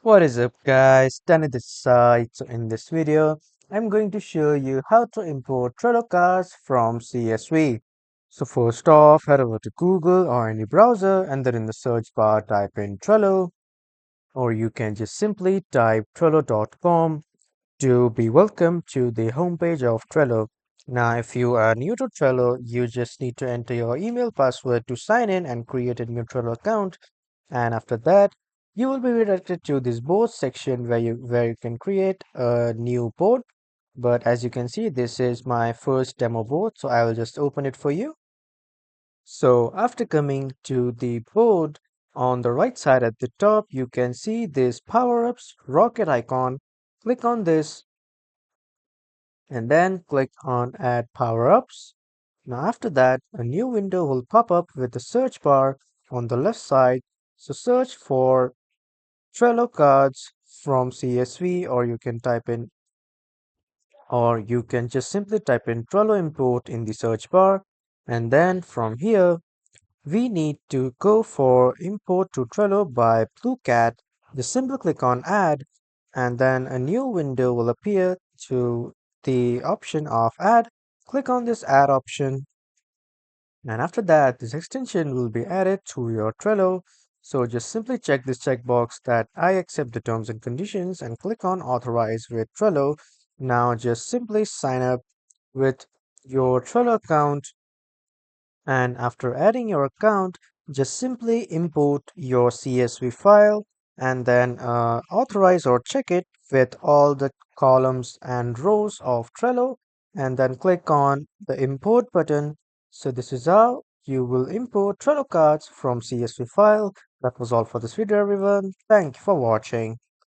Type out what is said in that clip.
What is up guys, Danny this side. So in this video, I'm going to show you how to import Trello cards from CSV. So first off, head over to Google or any browser and then in the search bar type in Trello, or you can just simply type trello.com to be welcome to the homepage of Trello. Now if you are new to Trello, you just need to enter your email password to sign in and create a new Trello account, and after that you will be redirected to this board section where you can create a new board. But as you can see, this is my first demo board, so I will just open it for you. So after coming to the board, on the right side at the top you can see this power-ups rocket icon. Click on this and then click on add power-ups. Now after that, a new window will pop up with the search bar on the left side. So search for Trello cards from CSV, or you can just simply type in Trello import in the search bar. And then from here, we need to go for import to Trello by Blue Cat. Just simply click on add and then a new window will appear to the option of add. Click on this add option, and after that this extension will be added to your Trello. So just simply check this checkbox that I accept the terms and conditions and click on authorize with Trello. Now just simply sign up with your Trello account, and after adding your account, just simply import your CSV file and then authorize or check it with all the columns and rows of Trello, and then click on the import button. So this is how you will import Trello cards from CSV file. That was all for this video everyone. Thank you for watching.